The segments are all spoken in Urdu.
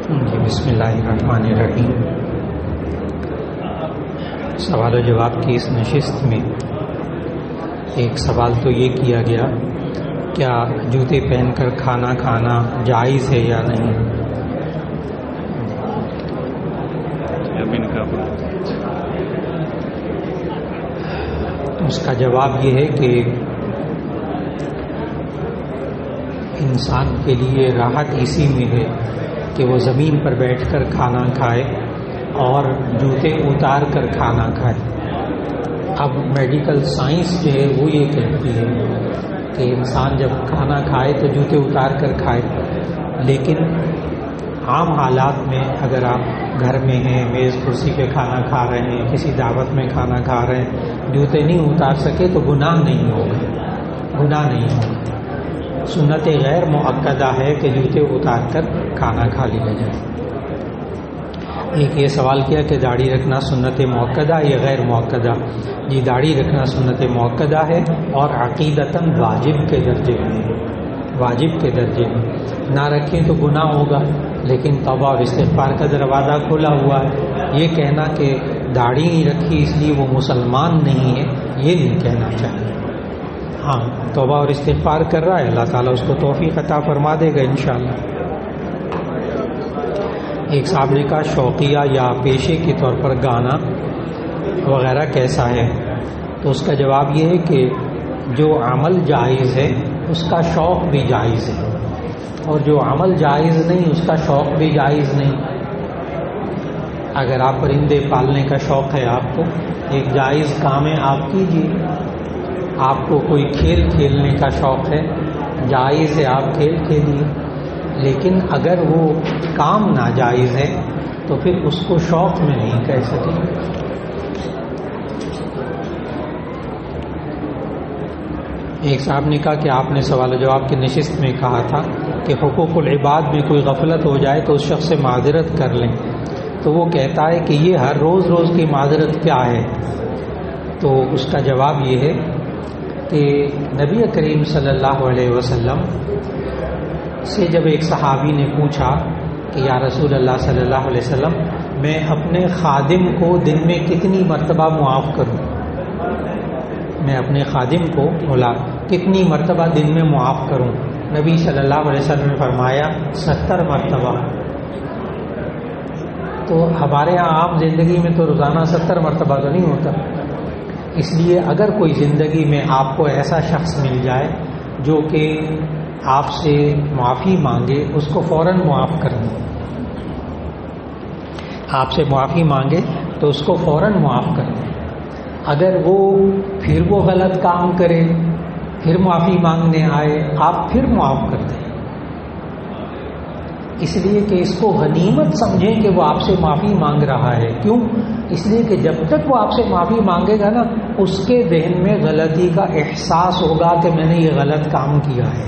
جی بسم اللہ الرحمن الرحیم۔ سوال و جواب کی اس نشست میں ایک سوال تو یہ کیا گیا، کیا جوتے پہن کر کھانا کھانا جائز ہے یا نہیں؟ اس کا جواب یہ ہے کہ انسان کے لیے راحت اسی میں ہے کہ وہ زمین پر بیٹھ کر کھانا کھائے اور جوتے اتار کر کھانا کھائے۔ اب میڈیکل سائنس جو ہے وہ یہ کہتی ہے کہ انسان جب کھانا کھائے تو جوتے اتار کر کھائے، لیکن عام حالات میں اگر آپ گھر میں ہیں، میز کرسی پہ کھانا کھا رہے ہیں، کسی دعوت میں کھانا کھا رہے ہیں، جوتے نہیں اتار سکے تو گناہ نہیں ہوگا۔ سنت غیر مؤکدہ ہے کہ جوتے اتار کر کھانا کھا لیا جائے۔ ایک یہ سوال کیا کہ داڑھی رکھنا سنت مؤکدہ یا غیر مؤکدہ؟ جی داڑھی رکھنا سنت مؤکدہ ہے اور عقیدتاً واجب کے درجے میں نہ رکھیں تو گناہ ہوگا، لیکن توبہ اور استغفار کا دروازہ کھلا ہوا ہے۔ یہ کہنا کہ داڑھی نہیں رکھی اس لیے وہ مسلمان نہیں ہے، یہ نہیں کہنا چاہیے۔ ہاں توبہ اور استغفار کر رہا ہے، اللہ تعالیٰ اس کو توفیق عطا فرما دے گا انشاءاللہ۔ ایک صاحب نے کہا شوقیہ یا پیشے کے طور پر گانا وغیرہ کیسا ہے؟ تو اس کا جواب یہ ہے کہ جو عمل جائز ہے اس کا شوق بھی جائز ہے، اور جو عمل جائز نہیں اس کا شوق بھی جائز نہیں۔ اگر آپ پرندے پالنے کا شوق ہے، آپ کو ایک جائز کام ہے، آپ کیجیے۔ آپ کو کوئی کھیل کھیلنے کا شوق ہے، جائز ہے، آپ کھیل کھیلیے، لیکن اگر وہ کام ناجائز ہے تو پھر اس کو شوق میں نہیں کہہ سکیں۔ ایک صاحب نے کہا کہ آپ نے سوال و جواب کی نشست میں کہا تھا کہ حقوق العباد میں کوئی غفلت ہو جائے تو اس شخص سے معذرت کر لیں، تو وہ کہتا ہے کہ یہ ہر روز کی معذرت کیا ہے؟ تو اس کا جواب یہ ہے کہ نبی کریم صلی اللہ علیہ وسلم سے جب ایک صحابی نے پوچھا کہ یا رسول اللہ صلی اللہ علیہ وسلم، میں اپنے خادم کو دن میں کتنی مرتبہ معاف کروں؟ میں اپنے خادم کو کتنی مرتبہ دن میں معاف کروں؟ نبی صلی اللہ علیہ وسلم نے فرمایا 70 مرتبہ۔ تو ہمارے ہاں عام زندگی میں تو روزانہ 70 مرتبہ تو نہیں ہوتا، اس لیے اگر کوئی زندگی میں آپ کو ایسا شخص مل جائے جو کہ آپ سے معافی مانگے، اس کو فوراً معاف کر دیں۔ آپ سے معافی مانگے تو اس کو فوراً معاف کر دیں۔ اگر پھر وہ غلط کام کرے، پھر معافی مانگنے آئے، آپ پھر معاف کر دیں، اس لیے کہ اس کو غنیمت سمجھیں کہ وہ آپ سے معافی مانگ رہا ہے۔ کیوں؟ اس لیے کہ جب تک وہ آپ سے معافی مانگے گا نا، اس کے ذہن میں غلطی کا احساس ہوگا کہ میں نے یہ غلط کام کیا ہے،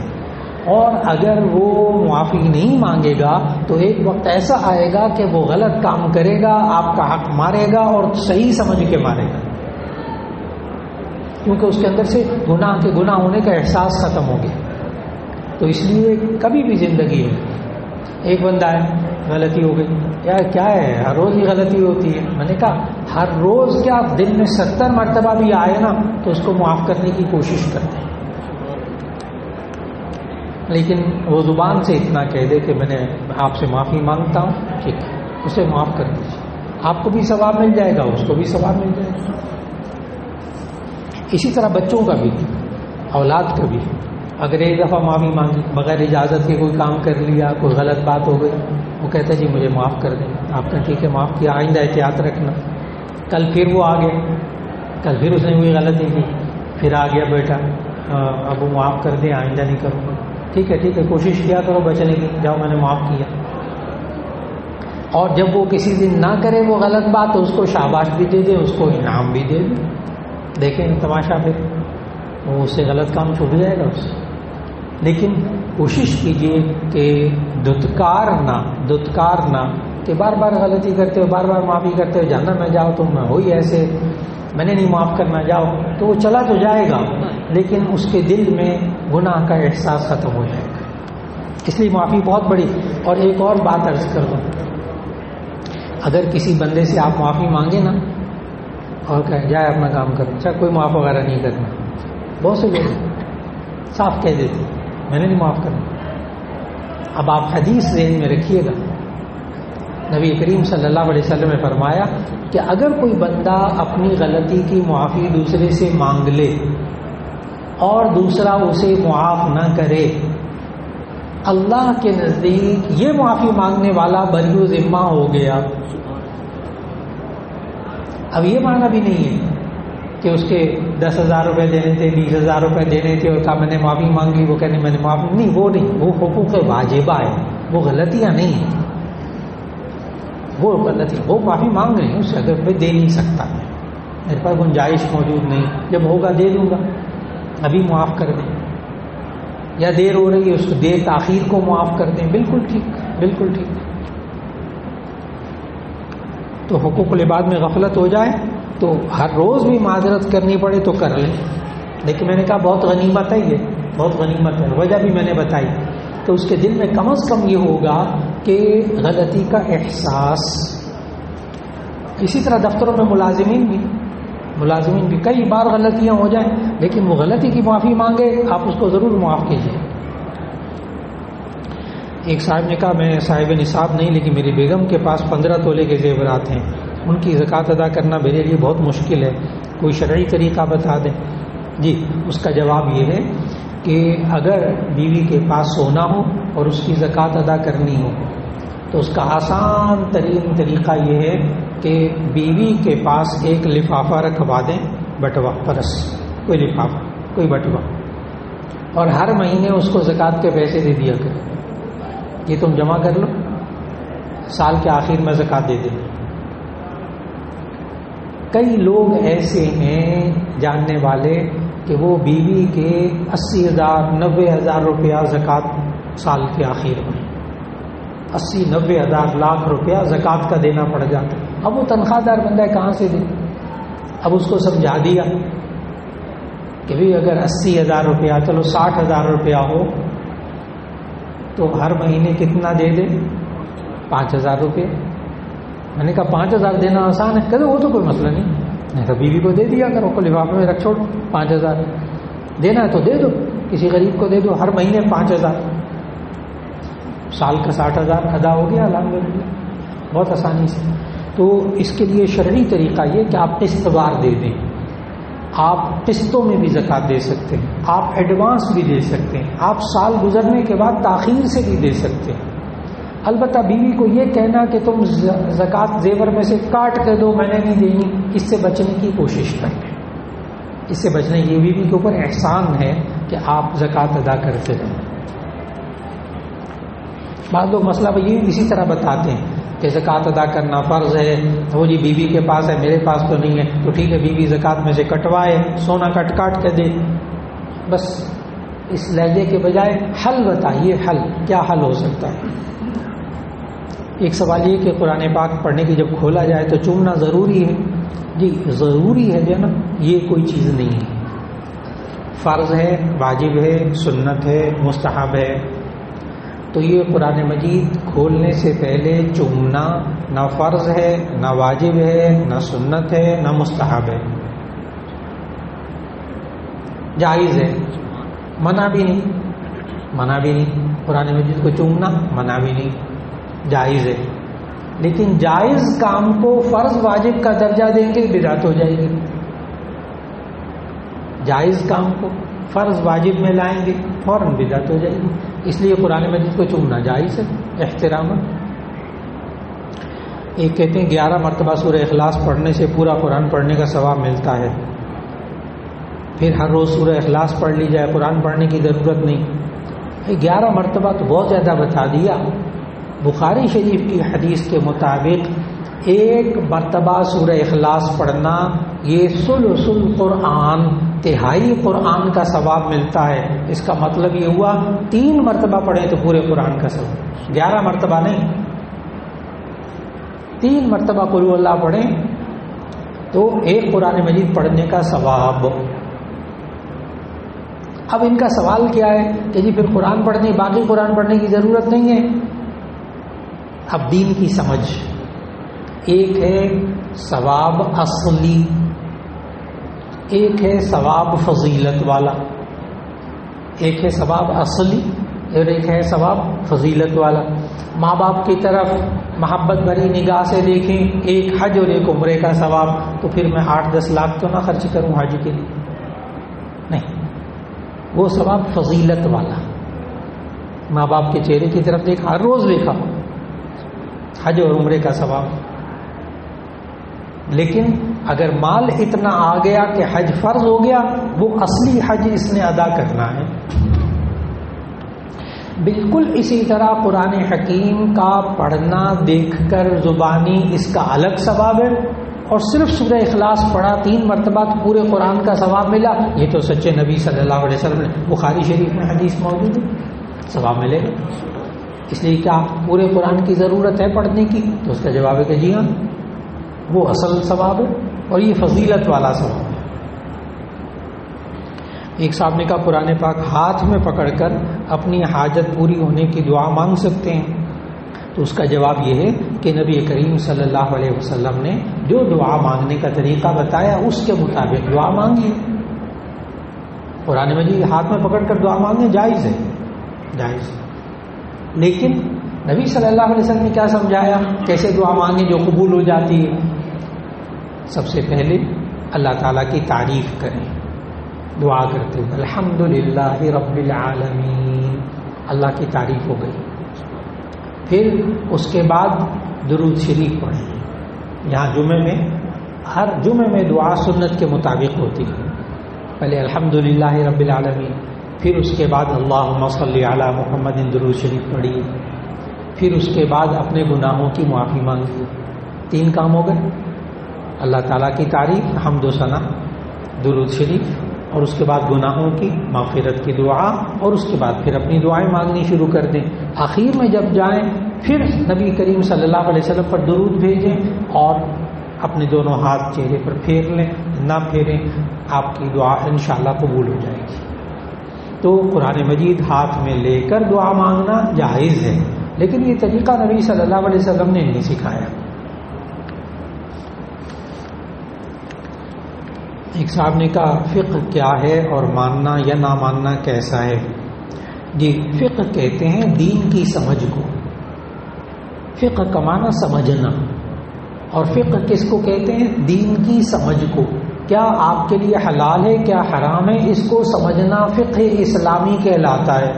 اور اگر وہ معافی نہیں مانگے گا تو ایک وقت ایسا آئے گا کہ وہ غلط کام کرے گا، آپ کا حق مارے گا اور صحیح سمجھ کے مارے گا، کیونکہ اس کے اندر سے گناہ ہونے کا احساس ختم ہو گیا۔ تو اس لیے کبھی بھی زندگی میں ایک بندہ ہے، غلطی ہو گئی، کیا ہے، ہر روز ہی غلطی ہوتی ہے۔ میں نے کہا ہر روز کیا، دن میں 70 مرتبہ بھی آئے نا تو اس کو معاف کرنے کی کوشش کرتے ہیں، لیکن وہ زبان سے اتنا کہہ دے کہ میں نے آپ سے معافی مانگتا ہوں، ٹھیک ہے، اسے معاف کر دیجیے، آپ کو بھی ثواب مل جائے گا، اس کو بھی ثواب مل جائے گا۔ اسی طرح بچوں کا بھی، اولاد کا بھی، اگر ایک دفعہ معافی مانگی، بغیر اجازت کے کوئی کام کر لیا، کوئی غلط بات ہو گئی، وہ کہتا ہے جی مجھے معاف کر دیں، آپ نے ٹھیک ہے معاف کیا، آئندہ احتیاط رکھنا۔ کل پھر وہ آ گیا، کل پھر اس نے کوئی غلطی کی، پھر آ گیا بیٹا اب وہ معاف کر دیں، آئندہ نہیں کروں گا، ٹھیک ہے کوشش کیا کرو بچنے کی، جاؤ میں نے معاف کیا۔ اور جب وہ کسی دن نہ کرے وہ غلط بات تو اس کو شاباش بھی دے دے، اس کو انعام بھی دے دے، دیکھیں تماشا پھر وہ اس سے غلط کام چھوٹ جائے گا اس سے۔ لیکن کوشش کیجئے کہ دتکار نہ کہ بار بار غلطی کرتے ہو، بار بار معافی کرتے ہو، جانا نہ جاؤ تم، ہوئی ایسے، میں نے نہیں معاف کرنا، جاؤ، تو وہ چلا تو جائے گا لیکن اس کے دل میں گناہ کا احساس ختم ہو جائے گا۔ اس لیے معافی بہت بڑی. اور ایک اور بات عرض کر دوں، اگر کسی بندے سے آپ معافی مانگے نا اور کہے جائے اپنا کام کرو، اچھا کوئی معاف وغیرہ نہیں کرنا، بہت سے لوگ صاف کہہ دیتے میں نے نہیں معاف کرنا. اب آپ حدیث ذہن میں رکھیے گا، نبی کریم صلی اللہ علیہ وسلم نے فرمایا کہ اگر کوئی بندہ اپنی غلطی کی معافی دوسرے سے مانگ لے اور دوسرا اسے معاف نہ کرے، اللہ کے نزدیک یہ معافی مانگنے والا بری و ذمہ ہو گیا. اب یہ معنی بھی نہیں ہے کہ اس کے 10,000 روپے دینے تھے، 20,000 روپے دینے تھے اور کہا میں نے معافی مانگی، وہ کہنے میں نے معافی نہیں، وہ نہیں، وہ حقوق واجبہ ہے، وہ غلطیاں نہیں ہیں، وہ غلطی، وہ معافی مانگ رہے ہیں اس سے، اگر میں دے نہیں سکتا، میرے پاس گنجائش موجود نہیں، جب ہوگا دے دوں گا، ابھی معاف کر دیں، یا دیر ہو رہی ہے اس کو دیر تاخیر کو معاف کر دیں، بالکل ٹھیک، بالکل ٹھیک. تو حقوق العباد میں غفلت ہو جائے تو ہر روز بھی معذرت کرنی پڑے تو کر لیں، لیکن میں نے کہا بہت غنیمت ہے، یہ بہت غنیمت ہے، وجہ بھی میں نے بتائی کہ اس کے دل میں کم از کم یہ ہوگا کہ غلطی کا احساس. اسی طرح دفتروں میں ملازمین بھی کئی بار غلطیاں ہو جائیں، لیکن وہ غلطی کی معافی مانگے، آپ اس کو ضرور معاف کیجیے. ایک صاحب نے کہا میں صاحب نصاب نہیں، لیکن میری بیگم کے پاس 15 تولے کے زیورات ہیں، ان کی زکوٰۃ ادا کرنا میرے لیے بہت مشکل ہے، کوئی شرعی طریقہ بتا دیں. جی اس کا جواب یہ ہے کہ اگر بیوی کے پاس سونا ہو اور اس کی زکوٰۃ ادا کرنی ہو تو اس کا آسان ترین طریقہ یہ ہے کہ بیوی کے پاس ایک لفافہ رکھوا دیں، بٹوا پرس، کوئی لفافہ کوئی بٹوا، اور ہر مہینے اس کو زکوٰۃ کے پیسے دے دیا کریں. یہ تم جمع کر لو، سال کے آخر میں زکوٰۃ دے دیں. کئی لوگ ایسے ہیں جاننے والے کہ وہ بیوی کے 80,000 90,000 روپیہ زکوٰۃ سال کے آخر میں 80-90,000 لاکھ روپیہ زکوٰۃ کا دینا پڑ جاتا. اب وہ تنخواہ دار بندہ ہے، کہاں سے دے؟ اب اس کو سمجھا دیا کہ بھی اگر 80,000 روپیہ، چلو 60,000 روپیہ ہو تو ہر مہینے کتنا دے دے؟ 5,000 روپے. میں نے کہا 5,000 دینا آسان ہے؟ کہتے وہ تو کوئی مسئلہ نہیں تو بیوی کو دے دیا کرو، کو لفافے میں رکھ چھوڑو. 5,000 دینا ہے تو دے دو، کسی غریب کو دے دو، ہر مہینے 5,000، سال کا 60,000 ادا ہو گیا الحمدللہ، بہت آسانی سے. تو اس کے لیے شرعی طریقہ یہ کہ آپ قسط وار دے دیں. آپ قسطوں میں بھی زکوٰۃ دے سکتے ہیں، آپ ایڈوانس بھی دے سکتے ہیں، آپ سال گزرنے کے بعد تاخیر سے بھی دے سکتے ہیں. البتہ بیوی کو یہ کہنا کہ تم زکوٰۃ زیور میں سے کاٹ کے دو، میں نے نہیں دینی، اس سے بچنے کی کوشش کریں. اس سے بچنے کی بیوی کے اوپر احسان ہے کہ آپ زکوٰۃ ادا کرتے رہیں. بعض لوگ مسئلہ یہ اسی طرح بتاتے ہیں کہ زکوٰۃ ادا کرنا فرض ہے، وہ جی بیوی کے پاس ہے میرے پاس تو نہیں ہے، تو ٹھیک ہے بیوی زکوٰۃ میں سے کٹوائے، سونا کاٹ کے دے. بس اس لہجے کے بجائے حل بتائیے، حل کیا حل ہو سکتا ہے. ایک سوال یہ کہ قرآن پاک پڑھنے کی جب کھولا جائے تو چومنا ضروری ہے؟ جی ضروری ہے جو نا، یہ کوئی چیز نہیں ہے، فرض ہے، واجب ہے، سنت ہے، مستحب ہے. تو یہ قرآن مجید کھولنے سے پہلے چومنا نہ فرض ہے، نہ واجب ہے، نہ سنت ہے، نہ مستحب ہے، جائز ہے، منع بھی نہیں. قرآن مجید کو چومنا منع بھی نہیں، جائز ہے. لیکن جائز کام کو فرض واجب کا درجہ دیں گے بدعت ہو جائے گی. جائز کام کو فرض واجب میں لائیں گے فوراً بدعت ہو جائے گی. اس لیے قرآن مجید کو چومنا جائز ہے احتراما. ایک کہتے ہیں 11 مرتبہ سورہ اخلاص پڑھنے سے پورا قرآن پڑھنے کا ثواب ملتا ہے. پھر ہر روز سورہ اخلاص پڑھ لی جائے، قرآن پڑھنے کی ضرورت نہیں. 11 مرتبہ تو بہت زیادہ بتا دیا. بخاری شریف کی حدیث کے مطابق 1 مرتبہ سورہ اخلاص پڑھنا یہ ثلث القرآن، تہائی قرآن کا ثواب ملتا ہے. اس کا مطلب یہ ہوا 3 مرتبہ پڑھیں تو پورے قرآن کا ثواب، 11 مرتبہ نہیں، 3 مرتبہ قل ہو اللہ پڑھیں تو 1 قرآن مجید پڑھنے کا ثواب. اب ان کا سوال کیا ہے کہ جی پھر قرآن پڑھنے باقی قرآن پڑھنے کی ضرورت نہیں ہے. اب دین کی سمجھ، ایک ہے ثواب اصلی، ایک ہے ثواب فضیلت والا. ایک ہے ثواب اصلی اور ایک ہے ثواب فضیلت والا. ماں باپ کی طرف محبت بھری نگاہ سے دیکھیں، ایک حج اور ایک عمرے کا ثواب، تو پھر میں 8-10 لاکھ تو نہ خرچ کروں حج کے لیے، نہیں، وہ ثواب فضیلت والا. ماں باپ کے چہرے کی طرف دیکھا، ہر روز دیکھا، حج اور عمرے کا ثواب. لیکن اگر مال اتنا آ گیا کہ حج فرض ہو گیا، وہ اصلی حج اس نے ادا کرنا ہے. بالکل اسی طرح قرآن حکیم کا پڑھنا دیکھ کر زبانی اس کا الگ ثواب ہے، اور صرف سورہ اخلاص پڑھا 3 مرتبہ تو پورے قرآن کا ثواب ملا. یہ تو سچے نبی صلی اللہ علیہ وسلم نے بخاری شریف میں حدیث موجود ہے، ثواب ملے گا. اس لیے کیا پورے قرآن کی ضرورت ہے پڑھنے کی؟ تو اس کا جواب ہے کہ جی ہاں، وہ اصل ثواب ہے اور یہ فضیلت والا ثواب ہے. ایک صاحب نے کہا قرآن پاک ہاتھ میں پکڑ کر اپنی حاجت پوری ہونے کی دعا مانگ سکتے ہیں؟ تو اس کا جواب یہ ہے کہ نبی کریم صلی اللہ علیہ وسلم نے جو دعا مانگنے کا طریقہ بتایا اس کے مطابق دعا مانگیے. قرآن مجید ہاتھ میں پکڑ کر دعا مانگنے جائز ہے، جائز. لیکن نبی صلی اللہ علیہ وسلم نے کیا سمجھایا، کیسے دعا مانگے جو قبول ہو جاتی ہے؟ سب سے پہلے اللہ تعالیٰ کی تعریف کریں دعا کرتے ہوئے، الحمدللہ رب العالمین، اللہ کی تعریف ہو گئی. پھر اس کے بعد درود شریف پڑھیں. یہاں جمعے میں، ہر جمعے میں دعا سنت کے مطابق ہوتی ہے. پہلے الحمدللہ رب العالمین، پھر اس کے بعد اللہم صلی علی محمد درود شریف پڑھیے. پھر اس کے بعد اپنے گناہوں کی معافی مانگیے. 3 کام ہو گئے، اللہ تعالیٰ کی تعریف، حمد و ثنا، درود شریف، اور اس کے بعد گناہوں کی مغفرت کی دعا، اور اس کے بعد پھر اپنی دعائیں مانگنی شروع کر دیں. آخر میں جب جائیں پھر نبی کریم صلی اللہ علیہ وسلم پر درود بھیجیں اور اپنے دونوں ہاتھ چہرے پر پھیر لیں. نہ پھیریں، آپ کی دعا انشاءاللہ قبول ہو جائے گی. تو قرآن مجید ہاتھ میں لے کر دعا مانگنا جائز ہے، لیکن یہ طریقہ نبی صلی اللہ علیہ وسلم نے نہیں سکھایا. ایک صاحب نے کہا فقہ کیا ہے اور ماننا یا نہ ماننا کیسا ہے؟ جی، فقہ کہتے ہیں دین کی سمجھ کو. فقہ کا معنی سمجھنا، اور فقہ کس کو کہتے ہیں؟ دین کی سمجھ کو. کیا آپ کے لیے حلال ہے، کیا حرام ہے، اس کو سمجھنا فقہ اسلامی کہلاتا ہے.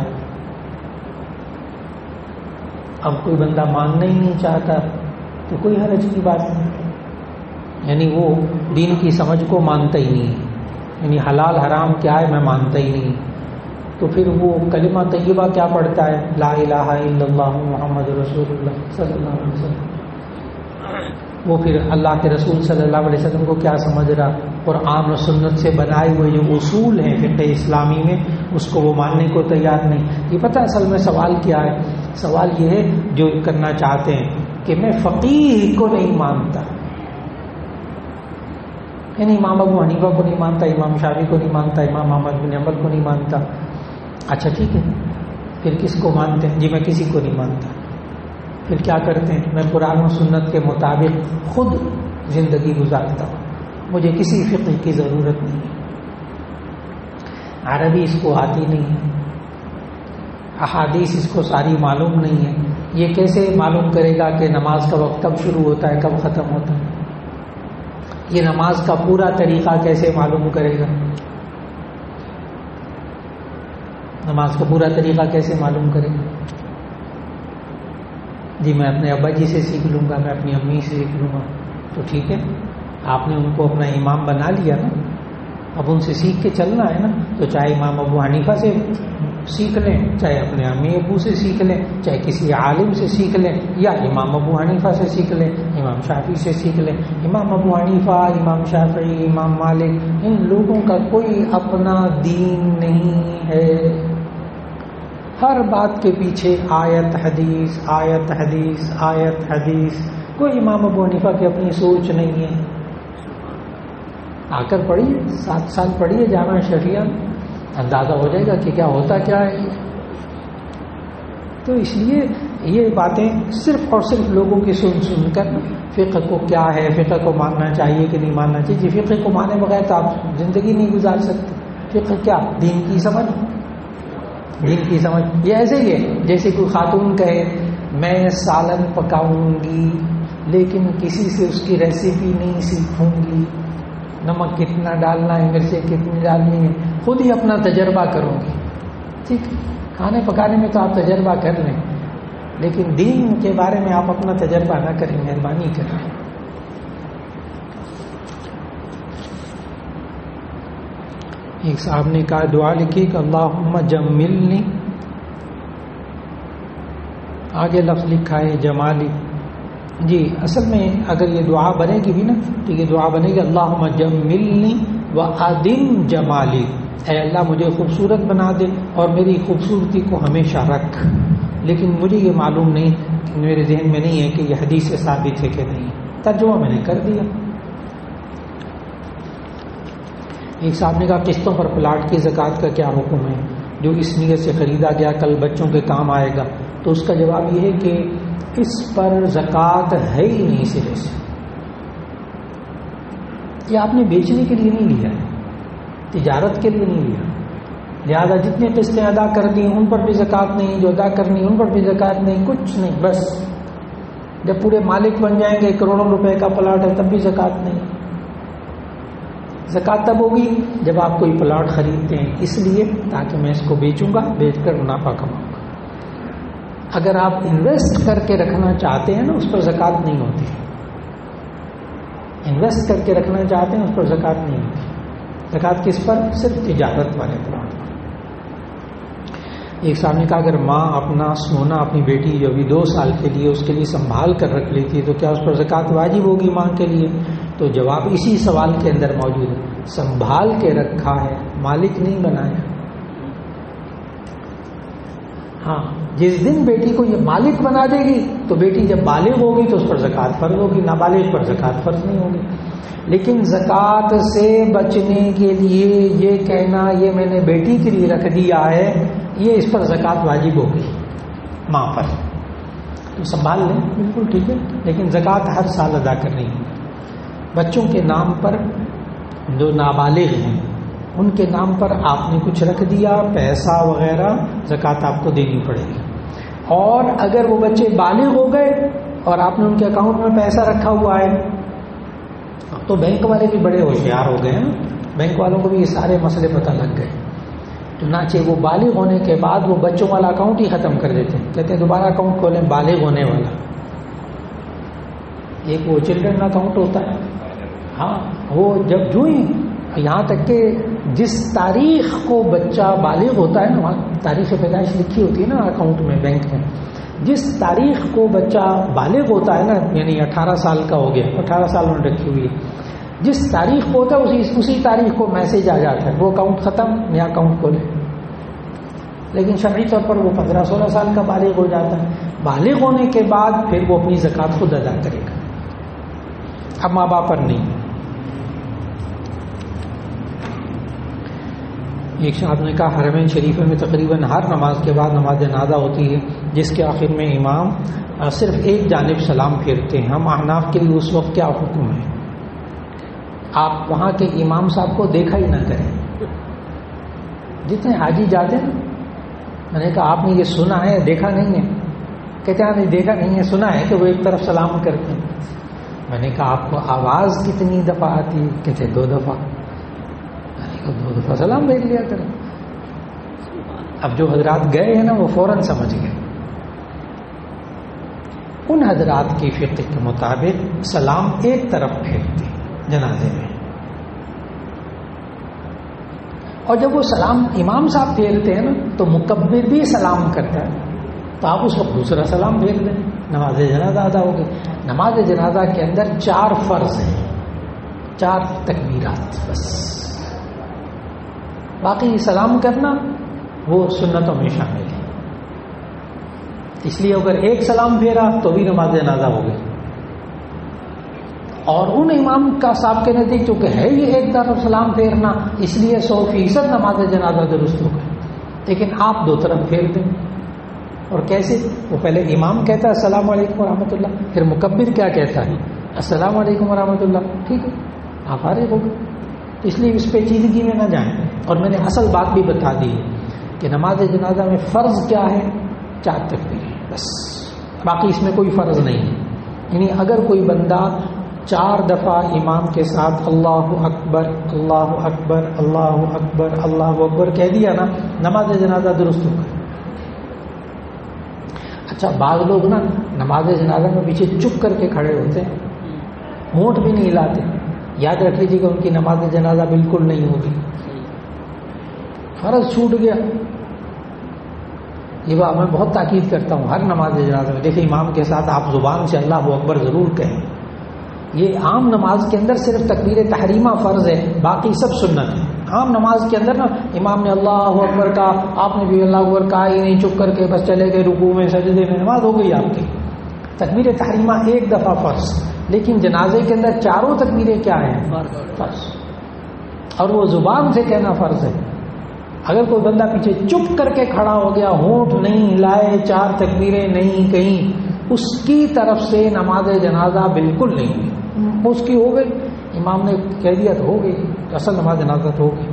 اب کوئی بندہ ماننا ہی نہیں چاہتا تو کوئی حرج کی بات نہیں، یعنی وہ دین کی سمجھ کو مانتا ہی نہیں، یعنی حلال حرام کیا ہے میں مانتا ہی نہیں. تو پھر وہ کلمہ طیبہ کیا پڑھتا ہے، لا الہ الا اللہ محمد رسول اللہ صلی اللہ علیہ وسلم، وہ پھر اللہ کے رسول صلی اللہ علیہ وسلم کو کیا سمجھ رہا؟ قرآن و سنت سے بنائے ہوئے جو اصول ہیں فقہ اسلامی میں، اس کو وہ ماننے کو تیار نہیں. یہ پتہ اصل میں سوال کیا ہے؟ سوال یہ ہے جو کرنا چاہتے ہیں کہ میں فقیہ کو نہیں مانتا، یعنی امام ابو حنیفہ کو نہیں مانتا، امام شافعی کو نہیں مانتا، امام احمد بن حنبل کو نہیں مانتا. اچھا ٹھیک ہے، پھر کس کو مانتے ہیں؟ جی میں کسی کو نہیں مانتا. پھر کیا کرتے ہیں؟ میں قرآن و سنت کے مطابق خود زندگی گزارتا ہوں، مجھے کسی فقہ کی ضرورت نہیں ہے. عربی اس کو آتی نہیں ہے، احادیث اس کو ساری معلوم نہیں ہے. یہ کیسے معلوم کرے گا کہ نماز کا وقت کب شروع ہوتا ہے کب ختم ہوتا ہے؟ یہ نماز کا پورا طریقہ کیسے معلوم کرے گا؟ نماز کا پورا طریقہ کیسے معلوم کرے گا؟ جی میں اپنے ابا جی سے سیکھ لوں گا، میں اپنی امی سے سیکھ لوں گا. تو ٹھیک ہے، آپ نے ان کو اپنا امام بنا لیا نا، اب ان سے سیکھ کے چلنا ہے نا. تو چاہے امام ابو حنیفہ سے سیکھ لیں، چاہے اپنے امی ابو سے سیکھ لیں، چاہے کسی عالم سے سیکھ لیں، یا امام ابو حنیفہ سے سیکھ لیں، امام شافعی سے سیکھ لیں. امام ابو حنیفہ، امام شافعی، امام مالک، ان لوگوں کا کوئی اپنا دین نہیں ہے. ہر بات کے پیچھے آیت حدیث آیت حدیث آیت حدیث. کوئی امام ابو حنیفہ کی اپنی سوچ نہیں ہے. آ کر پڑھیے، 7 سال پڑھیے جامعہ شفیعہ، اندازہ ہو جائے گا کہ کیا ہوتا کیا ہے. تو اس لیے یہ باتیں صرف اور صرف لوگوں کی سن کر فقہ کو کیا ہے، فقہ کو ماننا چاہیے کہ نہیں ماننا چاہیے، جی فقہ کو مانے بغیر تو آپ زندگی نہیں گزار سکتے. فقہ کیا؟ دین کی سمجھ. دین کی سمجھ یہ ایسے ہی ہے جیسے کوئی خاتون کہے میں سالن پکاؤں گی لیکن کسی سے اس کی ریسیپی نہیں سیکھوں گی، نمک کتنا ڈالنا ہے، مرچیں کتنی ڈالنی ہے، خود ہی اپنا تجربہ کروں گی. ٹھیک ہے، کھانے پکانے میں تو آپ تجربہ کر لیں، لیکن دین کے بارے میں آپ اپنا تجربہ نہ کریں، مہربانی کریں. ایک صاحب نے کہا دعا لکھی کہ اللہم جملنی، آگے لفظ لکھا ہے جمالی. جی اصل میں اگر یہ دعا بنے گی بھی نا تو یہ دعا بنے گی اللہم جملنی وادم جمالی، اے اللہ مجھے خوبصورت بنا دے اور میری خوبصورتی کو ہمیشہ رکھ. لیکن مجھے یہ معلوم نہیں، میرے ذہن میں نہیں ہے کہ یہ حدیث سے ثابت ہے کہ نہیں، ترجمہ میں نے کر دیا. ایک صاحب نے کہا قسطوں پر پلاٹ کی زکوٰۃ کا کیا حکم ہے جو اس نیت سے خریدا گیا کل بچوں کے کام آئے گا؟ تو اس کا جواب یہ ہے کہ اس پر زکوٰۃ ہے ہی نہیں سرے سے. یہ آپ نے بیچنے کے لیے نہیں لیا، تجارت کے لیے نہیں لیا، لہذا جتنے قسطیں ادا کر دی ان پر بھی زکوٰۃ نہیں، جو ادا کرنی ان پر بھی زکوٰۃ نہیں، کچھ نہیں. بس جب پورے مالک بن جائیں گے، کروڑوں روپے کا پلاٹ ہے، تب بھی زکوٰۃ نہیں. زکوٰۃ تب ہوگی جب آپ کوئی پلاٹ خریدتے ہیں اس لیے تاکہ میں اس کو بیچوں گا، بیچ کر منافع کماؤں گا. اگر آپ انویسٹ کر کے رکھنا چاہتے ہیں نا اس پر زکوٰۃ نہیں ہوتی. انویسٹ کر کے رکھنا چاہتے ہیں اس پر زکوٰۃ نہیں ہوتی. زکوٰۃ کس پر؟ صرف تجارت والے پلاٹ پر. ایک صاحب نے کہا اگر ماں اپنا سونا اپنی بیٹی جو ابھی 2 سال کے لیے اس کے لیے سنبھال کر رکھ لیتی ہے تو کیا اس پر زکوٰۃ واجب ہوگی ماں کے لیے؟ تو جواب اسی سوال کے اندر موجود ہے. سنبھال کے رکھا ہے، مالک نہیں بنایا. ہاں جس دن بیٹی کو یہ مالک بنا دے گی تو بیٹی جب بالغ ہوگی تو اس پر زکوٰۃ فرض ہوگی، نابالغ پر زکوٰۃ فرض نہیں ہوگی. لیکن زکوٰۃ سے بچنے کے لیے یہ کہنا یہ میں نے بیٹی کے لیے رکھ دیا ہے، یہ اس پر زکوٰۃ واجب ہوگی ماں پر. تو سنبھال لیں، بالکل ٹھیک ہے، لیکن زکوٰۃ ہر سال ادا کرنی ہے. بچوں کے نام پر جو نابالغ ہیں ان کے نام پر آپ نے کچھ رکھ دیا پیسہ وغیرہ، زکوٰۃ آپ کو دینی پڑے گی. اور اگر وہ بچے بالغ ہو گئے اور آپ نے ان کے اکاؤنٹ میں پیسہ رکھا ہوا ہے، اب تو بینک والے بھی بڑے ہوشیار ہو گئے ہیں، بینک والوں کو بھی یہ سارے مسئلے پتہ لگ گئے. چنانچہ وہ بالغ ہونے کے بعد وہ بچوں والا اکاؤنٹ ہی ختم کر دیتے ہیں، کہتے ہیں دوبارہ اکاؤنٹ کھولیں بالغ ہونے والا. ایک وہ چلڈرن اکاؤنٹ ہوتا ہے، ہاں وہ جب جو ہی یہاں تک کہ جس تاریخ کو بچہ بالغ ہوتا ہے نا، وہاں تاریخ پیدائش لکھی ہوتی ہے نا اکاؤنٹ میں بینک میں، جس تاریخ کو بچہ بالغ ہوتا ہے نا، یعنی 18 سال کا ہو گیا، 18 سال میں رکھی ہوئی ہے، جس تاریخ کو ہوتا ہے اسی تاریخ کو میسج آ جاتا ہے وہ اکاؤنٹ ختم، نیا اکاؤنٹ کھولے. لیکن شرعی طور پر وہ 15-16 سال کا بالغ ہو جاتا ہے. بالغ ہونے کے بعد پھر وہ اپنی زکوٰۃ خود ادا کرے گا، اب ماں باپ پر نہیں. ایک صاحب نے کہا حرمین شریفہ میں تقریباً ہر نماز کے بعد نماز جنازہ ہوتی ہے جس کے آخر میں امام صرف ایک جانب سلام پھیرتے ہیں. ہم احناف کے لیے اس وقت کیا حکم ہے؟ آپ وہاں کے امام صاحب کو دیکھا ہی نہ کریں. جتنے حاجی جاتے ہیں، میں نے کہا آپ نے یہ سنا ہے دیکھا نہیں ہے؟ کہتے ہیں نہیں دیکھا نہیں ہے، سنا ہے کہ وہ ایک طرف سلام کرتے ہیں. میں نے کہا آپ کو آواز کتنی دفعہ آتی ہے؟ کہتے 2 دفعہ. 2 دفعہ سلام بھیج لیا کریں. اب جو حضرات گئے ہیں نا وہ فوراً سمجھ گئے. ان حضرات کی فقہ کے مطابق سلام ایک طرف پھیرتے جنازے میں، اور جب وہ سلام امام صاحب پھیرتے ہیں نا تو مکبر بھی سلام کرتا ہے، تو آپ اس وقت دوسرا سلام پھیر دیں، نماز جنازہ ادا ہوگی. نماز جنازہ کے اندر 4 فرض ہیں، 4 تکبیرات بس. باقی سلام کرنا وہ سنتوں میں شامل ہے. اس لیے اگر ایک سلام پھیرا تو بھی نماز جنازہ ہو گئی، اور ان امام کا صاحب کے نزدیک چونکہ ہے یہ ایک طرف سلام پھیرنا، اس لیے 100% نماز جنازہ درست ہو گئی، لیکن آپ 2 طرف پھیر دیں۔ اور کیسے؟ وہ پہلے امام کہتا ہے السلام علیکم ورحمۃ اللہ، پھر مکبر کیا کہتا ہے؟ السلام علیکم ورحمۃ اللہ، ٹھیک ہے، آپ فارغ ہو گئے۔ اس لیے اس پیچیدگی میں نہ جائیں۔ اور میں نے اصل بات بھی بتا دی کہ نماز جنازہ میں فرض کیا ہے؟ 4 تکبیریں بس، باقی اس میں کوئی فرض نہیں ہے۔ یعنی اگر کوئی بندہ 4 دفعہ امام کے ساتھ اللہ اکبر اللہ اکبر اللہ اکبر اللہ اکبر کہہ دیا نا، نماز جنازہ درست ہو گئی۔ اچھا، بعض لوگ نا نماز جنازہ میں پیچھے چپ کر کے کھڑے ہوتے ہیں، ہونٹ بھی نہیں ہلاتے، یاد رکھ لیجیے کہ ان کی نماز جنازہ بالکل نہیں ہوگی، فرض چھوٹ گیا۔ یہ بات میں بہت تاکید کرتا ہوں ہر نماز جنازہ میں، دیکھیں امام کے ساتھ آپ زبان سے اللہ اکبر ضرور کہیں۔ یہ عام نماز کے اندر صرف تکبیر تحریمہ فرض ہے، باقی سب سنت ہے۔ عام نماز کے اندر نا امام نے اللہ اکبر کہا، آپ نے بھی اللہ اکبر کہا ہی نہیں، چپ کر کے بس چلے گئے رکوع میں سجدے میں، نماز ہو گئی آپ کی۔ تکبیر تحریمہ 1 دفعہ فرض، لیکن جنازے کے اندر 4 تکبیریں کیا ہیں؟ فرض، اور وہ زبان سے کہنا فرض ہے۔ اگر کوئی بندہ پیچھے چپ کر کے کھڑا ہو گیا، ہونٹ نہیں ہلائے، 4 تکبیریں نہیں کہیں، اس کی طرف سے نماز جنازہ بالکل نہیں ہوئی، اس کی ہو گئی، امام نے کہہ دیا تو ہو گئی، اصل نماز جنازہ تو ہو گئی۔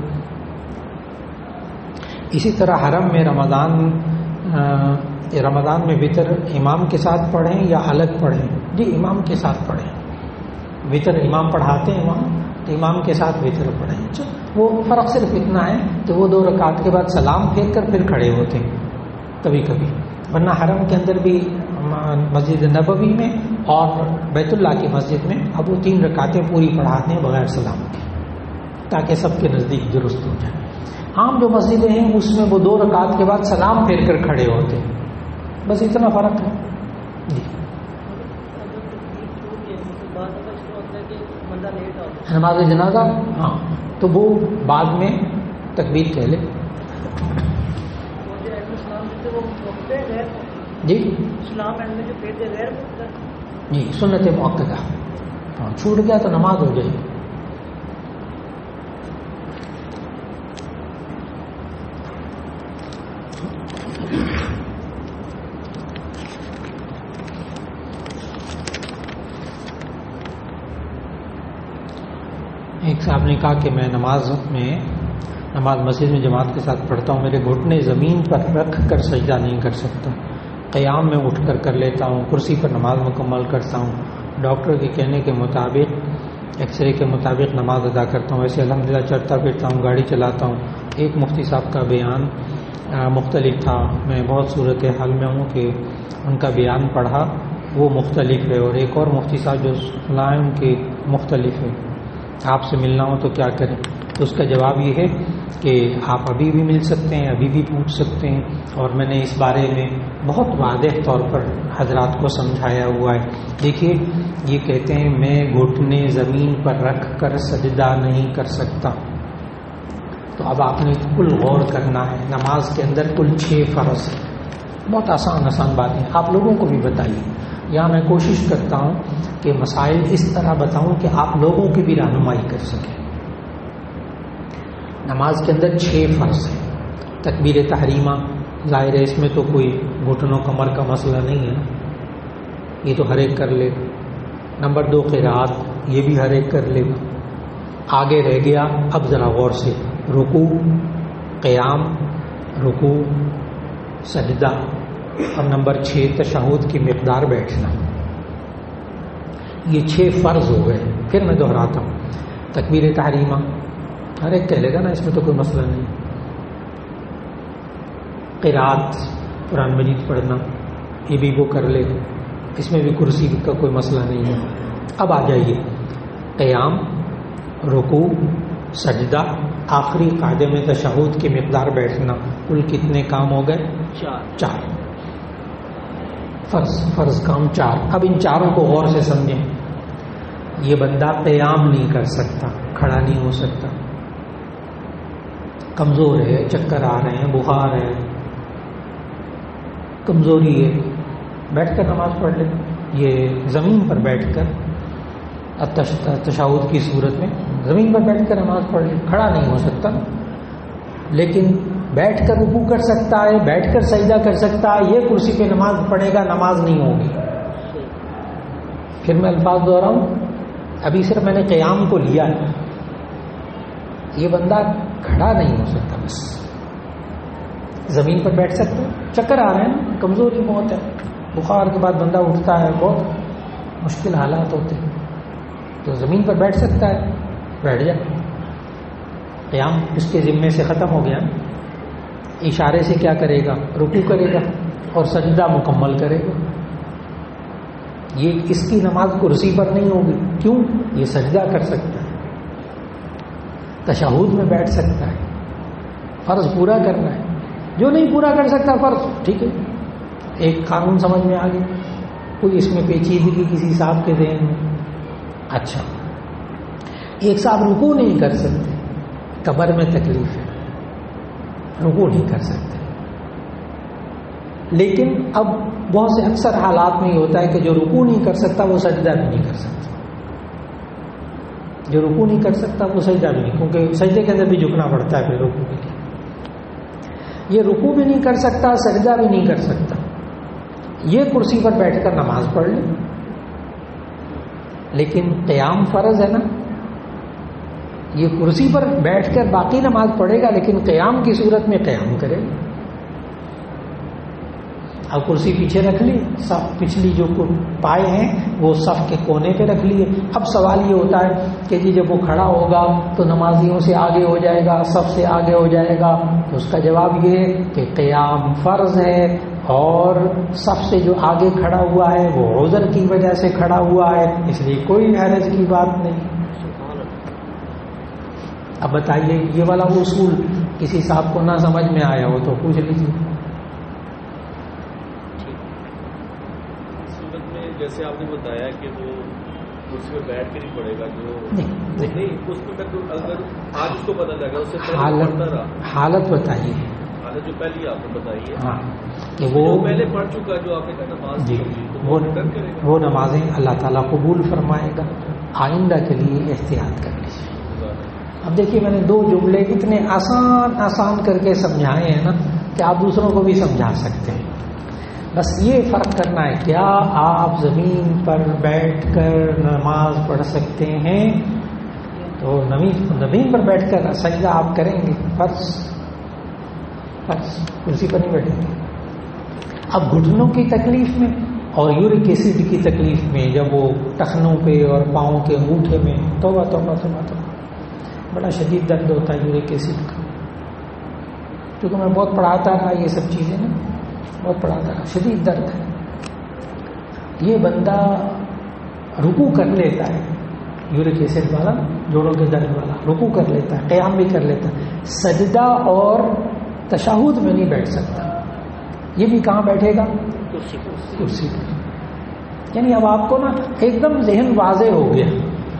اسی طرح حرم میں رمضان میں وطر امام کے ساتھ پڑھیں یا الگ پڑھیں؟ جی امام کے ساتھ پڑھیں، وطر امام پڑھاتے ہیں وہاں تو امام کے ساتھ وطر پڑھیں۔ وہ فرق صرف اتنا ہے کہ وہ 2 رکعت کے بعد سلام پھیر کر پھر کھڑے ہوتے ہیں کبھی کبھی، ورنہ حرم کے اندر بھی مسجد نبوی میں اور بیت اللہ کی مسجد میں اب وہ 3 رکعتیں پوری پڑھاتے ہیں بغیر سلام کے، تاکہ سب کے نزدیک درست ہو جائے۔ عام جو مسجدیں ہیں اس میں وہ 2 رکعت کے بعد سلام پھیر کر کھڑے ہوتے ہیں، بس اتنا فرق ہے جی۔ نماز جنازہ ہاں تو وہ بعد میں تکبیر کہہ لے جی، جی سنت مؤکدہ، ہاں چھوٹ گیا تو نماز ہو جائے۔ ایک صاحب نے کہا کہ میں نماز مسجد میں جماعت کے ساتھ پڑھتا ہوں، میرے گھٹنے زمین پر رکھ کر سجدہ نہیں کر سکتا، قیام میں اٹھ کر لیتا ہوں، کرسی پر نماز مکمل کرتا ہوں، ڈاکٹر کے کہنے کے مطابق ایکس رے کے مطابق نماز ادا کرتا ہوں، ویسے الحمدللہ چلتا پھرتا ہوں، گاڑی چلاتا ہوں۔ ایک مفتی صاحب کا بیان مختلف تھا، میں بہت صورت حال میں ہوں کہ ان کا بیان پڑھا وہ مختلف ہے، اور ایک اور مفتی صاحب جو سنائے ان کے مختلف ہے، آپ سے ملنا ہو تو کیا کریں؟ تو اس کا جواب یہ ہے کہ آپ ابھی بھی مل سکتے ہیں، ابھی بھی پوچھ سکتے ہیں، اور میں نے اس بارے میں بہت واضح طور پر حضرات کو سمجھایا ہوا ہے۔ دیکھیے یہ کہتے ہیں میں گھٹنے زمین پر رکھ کر سجدہ نہیں کر سکتا، تو اب آپ نے کل غور کرنا ہے، نماز کے اندر کل 6 فرض ہیں، بہت آسان باتیں آپ لوگوں کو بھی بتائیے۔ یہاں میں کوشش کرتا ہوں کہ مسائل اس طرح بتاؤں کہ آپ لوگوں کی بھی رہنمائی کر سکیں۔ نماز کے اندر 6 فرض ہیں۔ تکبیر تحریمہ ظاہر ہے اس میں تو کوئی گھٹنوں کمر کا مسئلہ نہیں ہے، یہ تو ہر ایک کر لے گا۔ نمبر 2 قرات، یہ بھی ہر ایک کر لے گا۔ آگے رہ گیا اب ذرا غور سے رکوع، قیام، رکوع، سجدہ، اور نمبر 6 تشہد کی مقدار بیٹھنا۔ یہ 6 فرض ہو گئے۔ پھر میں دہراتا ہوں، تکبیر تحریمہ ہر ایک کہہ لے گا نا، اس میں تو کوئی مسئلہ نہیں۔ قرات قرآن مجید پڑھنا، یہ بھی وہ کر لے گا، اس میں بھی کرسی کا کوئی مسئلہ نہیں ہے۔ اب آ جائیے قیام، رکوع، سجدہ، آخری قاعدے میں تشہد کی مقدار بیٹھنا، کل کتنے کام ہو گئے؟ 4 فرض کام 4۔ اب ان 4 کو غور سے سمجھیں۔ یہ بندہ قیام نہیں کر سکتا، کھڑا نہیں ہو سکتا، کمزور ہے، چکر آ رہے ہیں، بخار ہے، کمزوری ہے، بیٹھ کر نماز پڑھ لے۔ یہ زمین پر بیٹھ کر تشہد کی صورت میں زمین پر بیٹھ کر نماز پڑھ لی، کھڑا نہیں ہو سکتا، لیکن بیٹھ کر رکوع کر سکتا ہے، بیٹھ کر سجدہ کر سکتا ہے. یہ کرسی پہ نماز پڑھے گا، نماز نہیں ہوگی. پھر میں الفاظ دوہراؤں، ابھی صرف میں نے قیام کو لیا ہے. یہ بندہ کھڑا نہیں ہو سکتا، بس زمین پر بیٹھ سکتا ہے. چکر آ رہے ہیں، کمزوری بہت ہے، بخار کے بعد بندہ اٹھتا ہے، بہت مشکل حالات ہوتے ہیں، تو زمین پر بیٹھ سکتا ہے، بیٹھ جائے. قیام اس کے ذمے سے ختم ہو گیا. اشارے سے کیا کرے گا؟ رکوع کرے گا اور سجدہ مکمل کرے گا. یہ اس کی نماز کرسی پر نہیں ہوگی. کیوں؟ یہ سجدہ کر سکتا ہے، تشہد میں بیٹھ سکتا ہے، فرض پورا کرنا ہے. جو نہیں پورا کر سکتا فرض، ٹھیک ہے، ایک قانون سمجھ میں آ گیا. کوئی اس میں پیچیدگی کسی صاحب کے ذہن میں. اچھا، ایک صاحب رکوع نہیں کر سکتے، کمر میں تکلیف ہے، رکوع نہیں کر سکتے، لیکن اب بہت سے اکثر حالات میں یہ ہوتا ہے کہ جو رکوع نہیں کر سکتا وہ سجدہ بھی نہیں کر سکتا. جو رکوع نہیں کر سکتا وہ سجدہ بھی نہیں، کیونکہ سجدے کے اندر بھی جھکنا پڑتا ہے پھر رکوع کے لیے. یہ رکوع بھی نہیں کر سکتا، سجدہ بھی نہیں کر سکتا. یہ کرسی پر بیٹھ کر نماز پڑھ لے، لیکن قیام فرض ہے نا. یہ کرسی پر بیٹھ کر باقی نماز پڑھے گا، لیکن قیام کی صورت میں قیام کرے گا. اب کرسی پیچھے رکھ لی، صف پچھلی جو پائے ہیں وہ صف کے کونے پہ رکھ لیے. اب سوال یہ ہوتا ہے کہ جی جب وہ کھڑا ہوگا تو نمازیوں سے آگے ہو جائے گا، صف سے آگے ہو جائے گا. تو اس کا جواب یہ ہے کہ قیام فرض ہے، اور صف سے جو آگے کھڑا ہوا ہے وہ عذر کی وجہ سے کھڑا ہوا ہے، اس لیے کوئی حرج کی بات نہیں. اب بتائیے، یہ والا اصول کسی صاحب کو نہ سمجھ میں آیا ہو تو پوچھ لیجیے. جیسے آپ نے بتایا کہ وہ کرسی پہ بیٹھ کے نہیں پڑے گا، جو نہیں اس میں اگر آج اس کو پتہ لگا اس سے حالت بتائیے، حالت جو پہلی آپ نے بتائی ہے، ہاں، کہ وہ پہلے پڑھ چکا جو آپ نے کہا نماز جی، وہ نمازیں اللہ تعالیٰ قبول فرمائے گا. آئندہ کے لیے احتیاط کر لیجیے. اب دیکھیے، میں نے 2 جملے اتنے آسان کر کے سمجھائے ہیں نا کہ آپ دوسروں کو بھی سمجھا سکتے ہیں. بس یہ فرق کرنا ہے، کیا آپ زمین پر بیٹھ کر نماز پڑھ سکتے ہیں؟ تو زمین پر بیٹھ کر سجدہ آپ کریں گے، فرض کرسی پر نہیں بیٹھیں گے. اب گھٹنوں کی تکلیف میں اور یورک ایسڈ کی تکلیف میں، جب وہ ٹخنوں پہ اور پاؤں کے انگوٹھے میں، توبہ توبہ توبہ توبہ، بڑا شدید درد ہوتا ہے یورک ایسڈ کا. کیونکہ میں بہت پڑھاتا رہا یہ سب چیزیں نا، بہت پڑھاتا رہا، شدید درد ہے. یہ بندہ رکوع کر لیتا ہے، یورک ایسڈ والا، جوڑوں کے درد والا رکوع کر لیتا ہے، قیام بھی کر لیتا ہے، سجدہ اور تشہد میں نہیں بیٹھ سکتا. یہ بھی کہاں بیٹھے گا؟ کرسی پر. یعنی اب آپ کو نا ایک دم ذہن واضح ہو گیا،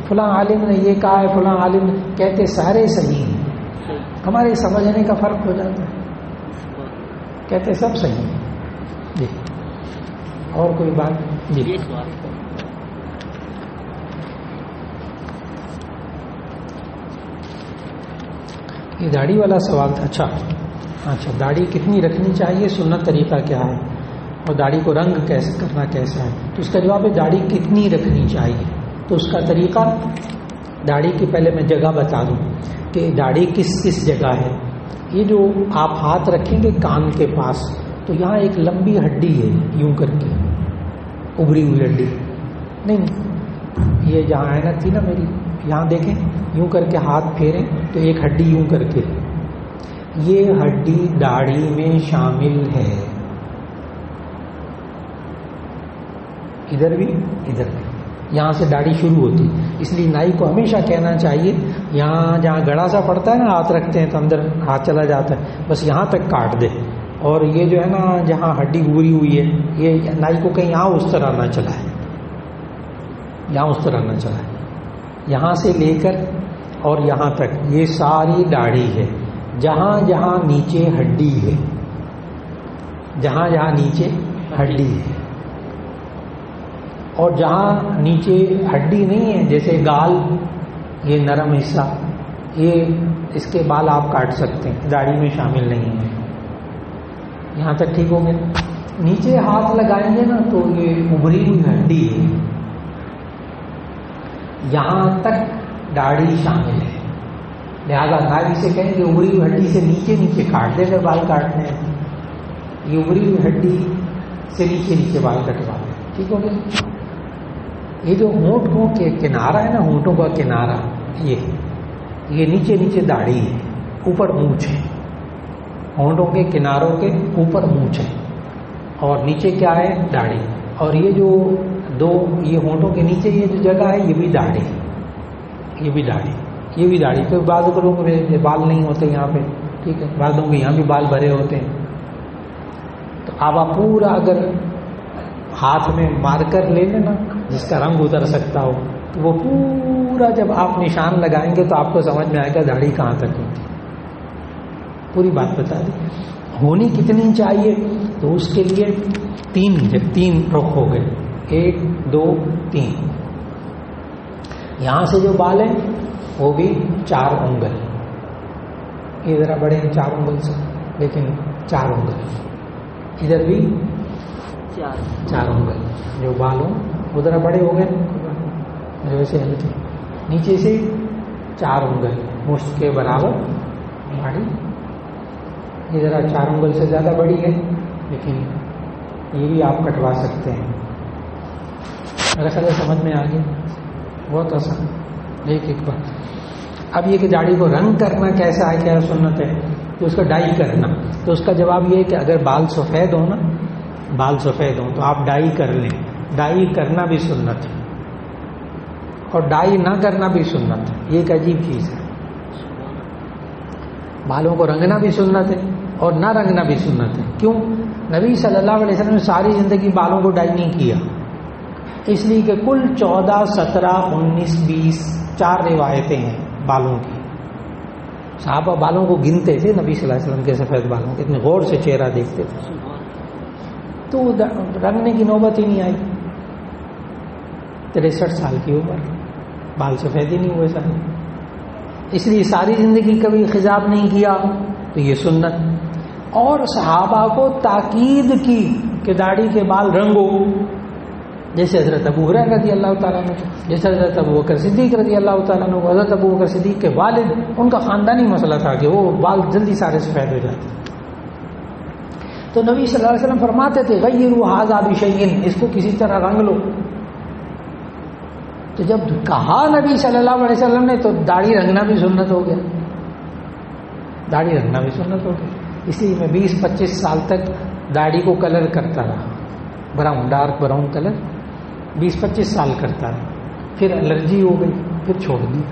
فلاں عالم نے یہ کہا ہے، فلاں عالم کہتے سارے صحیح ہیں. ہمارے سمجھنے کا فرق ہو جاتا ہے، کہتے سب صحیح ہیں. جی اور کوئی بات؟ جی یہ داڑھی والا سوال تھا. اچھا داڑھی کتنی رکھنی چاہیے، سنت طریقہ کیا ہے، اور داڑھی کو رنگ کیسے کرنا کیسا ہے؟ تو اس کا جواب ہے داڑھی کتنی رکھنی چاہیے. تو اس کا طریقہ، داڑھی کی پہلے میں جگہ بتا دوں کہ داڑھی کس جگہ ہے. یہ جو آپ ہاتھ رکھیں گے کان کے پاس، تو یہاں ایک لمبی ہڈی ہے، یوں کر کے ابری ہوئی ہڈی، نہیں یہ جہاں عینت تھی نا میری، یہاں دیکھیں، یوں کر کے ہاتھ پھیریں تو ایک ہڈی یوں کر کے، یہ ہڈی داڑھی میں شامل ہے. ادھر بھی ادھر بھی، یہاں سے داڑھی شروع ہوتی. اس لیے نائی کو ہمیشہ کہنا چاہیے یہاں جہاں گڑا سا پڑتا ہے نا، ہاتھ رکھتے ہیں تو اندر ہاتھ چلا جاتا ہے، بس یہاں تک کاٹ دے. اور یہ جو ہے نا جہاں ہڈی ابری ہوئی ہے، یہ نائی کو کہیں یہاں اس طرح نہ چلائے، یہاں اس طرح نہ چلائے. یہاں سے لے کر اور یہاں تک یہ ساری داڑھی ہے. جہاں جہاں نیچے ہڈی ہے، جہاں جہاں نیچے ہڈی ہے، اور جہاں نیچے ہڈی نہیں ہے جیسے گال، یہ نرم حصہ، یہ اس کے بال آپ کاٹ سکتے ہیں، داڑھی میں شامل نہیں ہے. یہاں تک ٹھیک ہو گیا. نیچے ہاتھ لگائیں گے نا تو یہ ابھری ہوئی ہڈی ہے، یہاں تک داڑھی شامل ہے. لہذا نائی سے کہیں کہ ابھری ہوئی ہڈی سے نیچے کاٹ دے اگر بال کاٹنے ہیں. یہ ابھری ہوئی ہڈی سے نیچے بال کٹوا دیں. ٹھیک ہو گیا. یہ جو ہونٹوں کے کنارہ ہے نا، ہونٹوں کا کنارہ، یہ نیچے داڑھی ہے، اوپر مونچھ ہے. ہونٹوں کے کناروں کے اوپر مونچھ ہے اور نیچے کیا ہے؟ داڑھی. اور یہ جو یہ ہونٹوں کے نیچے یہ جو جگہ ہے، یہ بھی داڑھی. تو بعض لوگوں کو بال نہیں ہوتے یہاں پہ، ٹھیک ہے، بعض لوگوں کے یہاں بھی بال بھرے ہوتے ہیں. تو اب آپ پورا اگر ہاتھ میں مارکر لے لیں نا جس کا رنگ اتر سکتا ہو، تو وہ پورا جب آپ نشان لگائیں گے تو آپ کو سمجھ میں آئے گا داڑھی کہاں تک ہوتی. پوری بات بتا دی. ہونی کتنی چاہیے؟ تو اس کے لیے تین رخ ہو گئے، 1 2 3. یہاں سے جو بال ہیں وہ بھی 4 انگل، یہ ذرا بڑے ہیں 4 انگل سے، لیکن 4 انگل. ادھر بھی 4 انگل جو بال ہوں وہ ذرا بڑے ہو گئے ویسے ہلکے. نیچے سے 4 انگل مشت کے برابر داڑھی. یہ ذرا 4 انگل سے زیادہ بڑی ہے، لیکن یہ بھی آپ کٹوا سکتے ہیں. میرا خیال سمجھ میں آ گیا. بہت آسان. ایک بار اب یہ کہ داڑھی کو رنگ کرنا کیسا ہے، کیا سنت ہے؟ تو اس کا ڈائی کرنا. تو اس کا جواب یہ ہے کہ اگر بال سفید ہوں تو آپ ڈائی کر لیں. ڈائی کرنا بھی سنت ہے اور ڈائی نہ کرنا بھی سنت ہے. یہ ایک عجیب چیز ہے. بالوں کو رنگنا بھی سنت ہے اور نہ رنگنا بھی سنت ہے. کیوں؟ نبی صلی اللہ علیہ وسلم نے ساری زندگی بالوں کو ڈائی نہیں کیا، اس لیے کہ کل 14 17 19 20 4 روایتیں ہیں بالوں کی. صحابہ بالوں کو گنتے تھے نبی صلی اللہ علیہ وسلم کے سفید بالوں کے، اتنے غور سے چہرہ دیکھتے تھے. تو رنگنے کی نوبت ہی نہیں آئی. 63 سال کی عمر، بال سفید ہی نہیں ہوئے سارے. اس لیے ساری زندگی کبھی خضاب نہیں کیا. تو یہ سنت. اور صحابہ کو تاکید کی کہ داڑھی کے بال رنگو، جیسے حضرت ابو ہریرہ رضی اللہ تعالیٰ عنہ، جیسے حضرت ابو بکر صدیق رضی اللہ تعالیٰ عنہ. حضرت ابو بکر صدیق کے والد، ان کا خاندانی مسئلہ تھا کہ وہ بال جلدی سارے سفید ہو جاتے. تو نبی صلی اللہ علیہ وسلم فرماتے تھے غیروا ھذا بشیء، اس کو کسی طرح رنگ لو. تو جب کہا نبی صلی اللہ علیہ وسلم نے تو داڑھی رنگنا بھی سنت ہو گیا. اس لیے میں 20-25 سال تک داڑھی کو کلر کرتا رہا، براؤن، ڈارک براؤن کلر 20-25 سال کرتا رہا. پھر الرجی ہو گئی، پھر چھوڑ دی.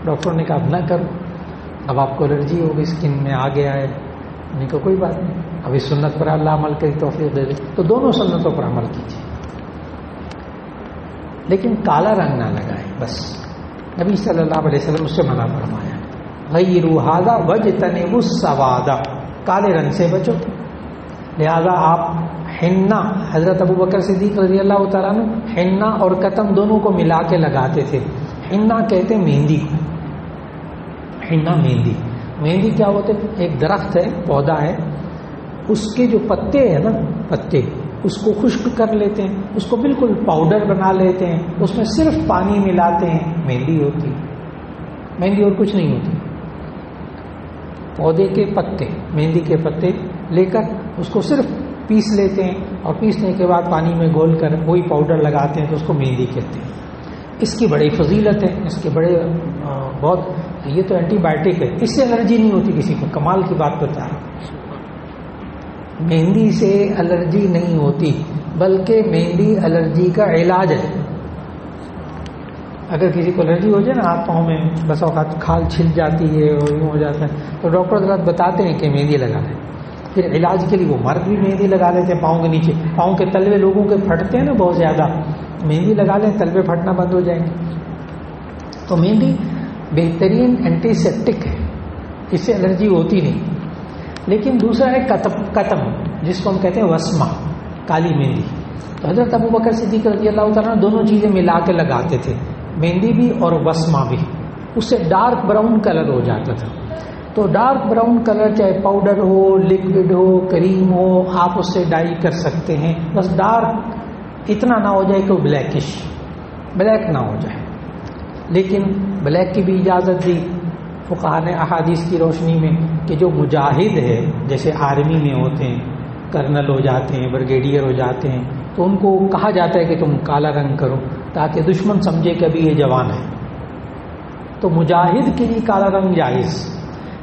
ڈاکٹر نے کہا اب نہ کرو، اب آپ کو الرجی ہو گئی، اسکن میں آ گیا ہے. میں نے کہا کوئی بات نہیں، اب اس سنت پر اللہ عمل کی توفیق دے دے. تو دونوں سنتوں پر عمل کیجیے، لیکن کالا رنگ نہ لگائیں. بس نبی صلی اللہ علیہ وسلم اس سے منع فرمایا. غیروا ھذا واجتنبوا السواد، کالے رنگ سے بچو. لہذا آپ حنا، حضرت ابو بکر صدیق رضی اللہ تعالیٰ عنہ حنا اور کتم دونوں کو ملا کے لگاتے تھے. حنا کہتے ہیں مہندی کو. حنا مہندی کیا ہوتے؟ ایک درخت ہے، پودا ہے، اس کے جو پتے ہیں نا، پتے اس کو خشک کر لیتے ہیں، اس کو بالکل پاؤڈر بنا لیتے ہیں، اس میں صرف پانی ملاتے ہیں، مہندی ہوتی. مہندی اور کچھ نہیں ہوتی. پودے کے پتے، مہندی کے پتے لے کر اس کو صرف پیس لیتے ہیں اور پیسنے کے بعد پانی میں گھول کر وہی پاؤڈر لگاتے ہیں، تو اس کو مہندی کہتے ہیں. اس کی بڑی فضیلت ہے، اس کے بڑے بہت، یہ تو اینٹی بائیوٹک ہے، اس سے الرجی نہیں ہوتی کسی کو. کمال کی بات بتا رہا ہوں، مہندی سے الرجی نہیں ہوتی، بلکہ مہندی الرجی کا علاج ہے. اگر کسی کو الرجی ہو جائے نا ہاتھ پاؤں میں، بس اوقات کھال چھل جاتی ہے اور یوں ہو جاتا ہے، تو ڈاکٹر حضرات بتاتے ہیں کہ مہندی لگا لیں. پھر علاج کے لیے وہ مرد بھی مہندی لگا لیتے ہیں پاؤں کے نیچے. پاؤں کے تلوے لوگوں کے پھٹتے ہیں نا بہت زیادہ، مہندی لگا لیں، تلوے پھٹنا بند ہو جائیں گے. تو مہندی بہترین اینٹی سیپٹک ہے، اس سے الرجی ہوتی نہیں. لیکن دوسرا ہے کتم، جس کو ہم کہتے ہیں وسمہ، کالی مہندی. تو حضرت ابوبکر صدیق رضی اللہ تعالیٰ دونوں چیزیں ملا کے لگاتے تھے، مہندی بھی اور وسمہ بھی، اس سے ڈارک براؤن کلر ہو جاتا تھا. تو ڈارک براؤن کلر چاہے پاؤڈر ہو، لکوڈ ہو، کریم ہو، آپ اس سے ڈائی کر سکتے ہیں، بس ڈارک اتنا نہ ہو جائے کہ وہ بلیک نہ ہو جائے. لیکن بلیک کی بھی اجازت دی فقہاء نے احادیث کی روشنی میں کہ جو مجاہد ہے، جیسے آرمی میں ہوتے ہیں، کرنل ہو جاتے ہیں، بریگیڈیئر ہو جاتے ہیں، تو ان کو کہا جاتا ہے کہ تم کالا رنگ کرو تاکہ دشمن سمجھے کہ ابھی یہ جوان ہے. تو مجاہد کے لیے کالا رنگ جائز.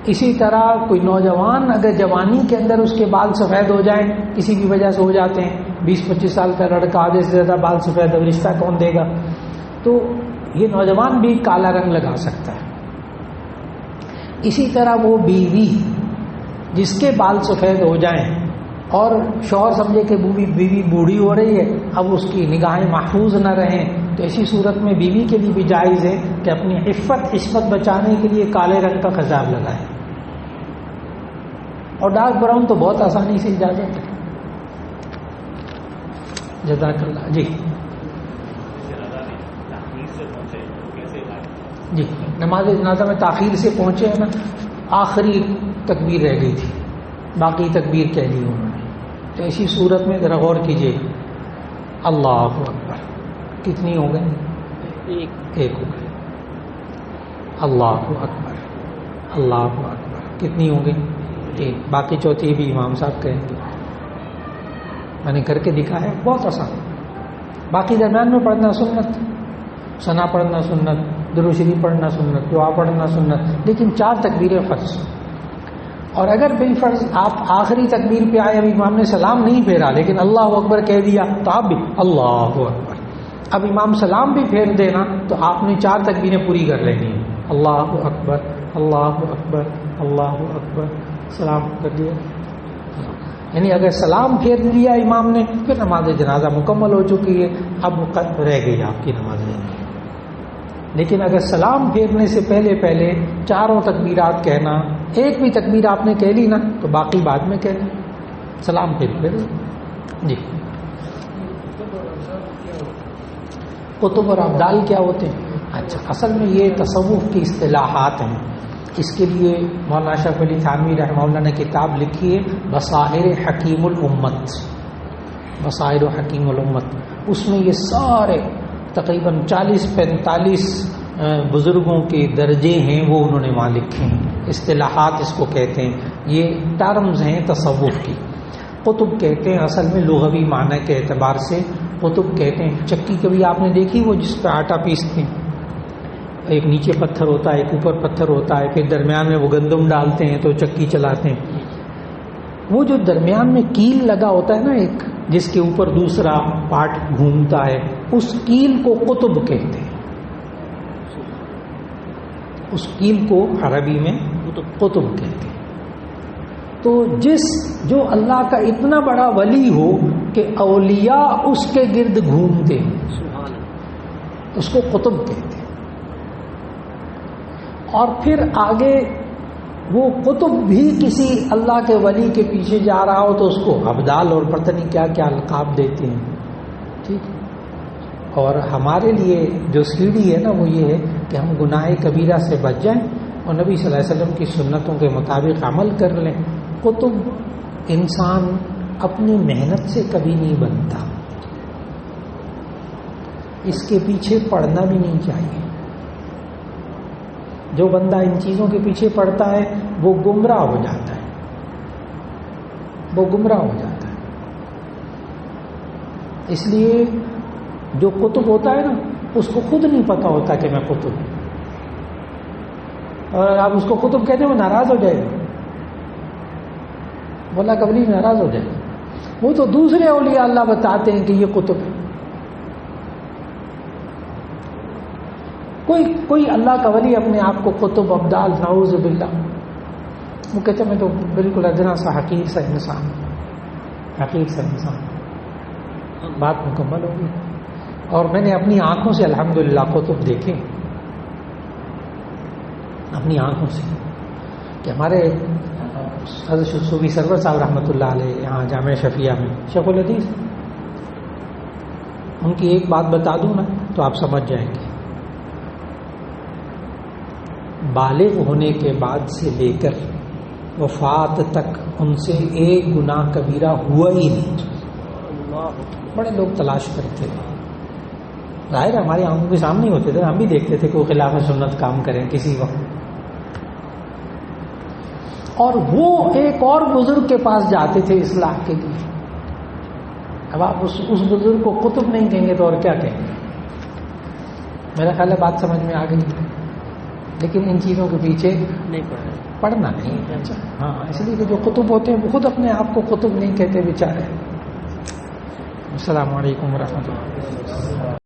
اسی طرح کوئی نوجوان اگر جوانی کے اندر اس کے بال سفید ہو جائیں، کسی بھی وجہ سے ہو جاتے ہیں، 20-25 سال کا لڑکا آدھے سے زیادہ بال سفید، اب رشتہ کون دے گا؟ تو یہ نوجوان بھی کالا رنگ لگا سکتا ہے. اسی طرح وہ بیوی جس کے بال سفید ہو جائیں اور شوہر سمجھے کہ بیوی بوڑھی ہو رہی ہے، اب اس کی نگاہیں محفوظ نہ رہیں، تو ایسی صورت میں بیوی کے لیے بھی جائز ہے کہ اپنی عفت بچانے کے لیے کالے رنگ کا خضاب لگائے. اور ڈارک براؤن تو بہت آسانی سے اجازت ہے. جزاک اللہ. جی نماز جنازہ میں تاخیر سے پہنچے ہیں نا، آخری تکبیر رہ گئی تھی، باقی تکبیر کہہ لی انہوں نے. تو ایسی صورت میں ذرا غور کیجیے. اللہ اکبر. کتنی ہو گئی؟ ایک ہو گئی. اللہ اکبر. اللہ اکبر. کتنی ہو گئی؟ ایک. باقی چوتھی بھی امام صاحب کہیں گے. میں نے کر کے دکھایا، بہت آسان. باقی درمیان میں پڑھنا سنت، ثنا پڑھنا سنت، درود شریف پڑھنا سنت، دعا پڑھنا سنت، لیکن 4 تکبیریں فرض. اور اگر بالفرض آپ آخری تکبیر پہ آئے، اب امام نے سلام نہیں پھیرا لیکن اللہ اکبر کہہ دیا، تو آپ بھی اللہ اکبر. اب امام سلام بھی پھیر دینا تو آپ نے 4 تکبیریں پوری کر لینی ہیں. اللہ اکبر، اللہ اکبر، اللہ اکبر، سلام کر دیا. یعنی اگر سلام پھیر دیا امام نے پھر نماز جنازہ مکمل ہو چکی ہے، اب رہ گئی آپ کی نماز جنازہ. لیکن اگر سلام پھیرنے سے پہلے 4 تکبیرات کہنا، ایک بھی تکبیر آپ نے کہہ لی نا تو باقی بعد میں کہنا، سلام پھیر. جی قطب اور ابدال کیا ہوتے ہیں؟ اچھا، اصل میں یہ تصوف کی اصطلاحات ہیں. اس کے لیے مولانا اشرف علی تھانوی رحمہ اللہ نے کتاب لکھی ہے بصائر حکیم الامت. بصائر حکیم الامت، اس میں یہ سارے تقریباً 40-45 بزرگوں کے درجے ہیں وہ انہوں نے وہاں لکھے ہیں. اصطلاحات اس کو کہتے ہیں، یہ ٹرمز ہیں تصوف کی. قطب کہتے ہیں اصل میں لغوی معنی کے اعتبار سے قطب کہتے ہیں. چکی کبھی آپ نے دیکھی وہ جس پہ آٹا پیستے ہیں، ایک نیچے پتھر ہوتا ہے، ایک اوپر پتھر ہوتا ہے، پھر درمیان میں وہ گندم ڈالتے ہیں تو چکی چلاتے ہیں. وہ جو درمیان میں کیل لگا ہوتا ہے نا ایک، جس کے اوپر دوسرا پارٹ گھومتا ہے، اس کیل کو قطب کہتے ہیں. اس کیل کو عربی میں قطب کہتے ہیں. تو جو اللہ کا اتنا بڑا ولی ہو کہ اولیاء اس کے گرد گھومتے ہیں، اس کو قطب کہتے ہیں. اور پھر آگے وہ قطب بھی کسی اللہ کے ولی کے پیچھے جا رہا ہو تو اس کو ابدال اور پتہ نہیں کیا کیا القاب دیتے ہیں. ٹھیک. اور ہمارے لیے جو سیڑھی ہے نا وہ یہ ہے کہ ہم گناہ کبیرہ سے بچ جائیں اور نبی صلی اللہ علیہ وسلم کی سنتوں کے مطابق عمل کر لیں. قطب انسان اپنی محنت سے کبھی نہیں بنتا، اس کے پیچھے پڑنا بھی نہیں چاہیے. جو بندہ ان چیزوں کے پیچھے پڑتا ہے وہ گمراہ ہو جاتا ہے، وہ گمراہ ہو جاتا ہے. اس لیے جو قطب ہوتا ہے نا اس کو خود نہیں پتا ہوتا کہ میں قطب ہوں، اور آپ اس کو قطب کہتے ہیں وہ ناراض ہو جائے گا، مولا قبلی ناراض ہو جائے گا. وہ تو دوسرے اولیاء اللہ بتاتے ہیں کہ یہ قطب ہے. کوئی اللہ کا ولی اپنے آپ کو قطب ابدال نعوذ باللہ، وہ کہتے ہیں میں تو بالکل ادنا سا حقیر سا انسان، حقیر سا انسان. بات مکمل ہوگی. اور میں نے اپنی آنکھوں سے الحمدللہ قطب دیکھے، اپنی آنکھوں سے، کہ ہمارے حضرت صوفی سرور صاحب رحمۃ اللہ علیہ یہاں جامعہ شفیہ میں شیخ الحدیث ان کی ایک بات بتا دوں نا تو آپ سمجھ جائیں گے. بالغ ہونے کے بعد سے لے کر وفات تک ان سے ایک گناہ کبیرہ ہوا ہی نہیں. بڑے لوگ تلاش کرتے تھے، ظاہر ہماری آنکھوں کے سامنے ہوتے تھے، ہم بھی دیکھتے تھے کہ وہ خلاف سنت کام کریں کسی وقت. اور وہ ایک اور بزرگ کے پاس جاتے تھے اصلاح کے لیے. اب آپ اس بزرگ کو قطب نہیں کہیں گے تو اور کیا کہیں گے؟ میرا خیال ہے بات سمجھ میں آ گئی. لیکن ان چیزوں کے پیچھے نہیں پڑھنا نہیں. ہاں، اس لیے کہ جو قطب ہوتے ہیں وہ خود اپنے آپ کو قطب نہیں کہتے بیچارے. السلام علیکم ورحمۃ اللہ.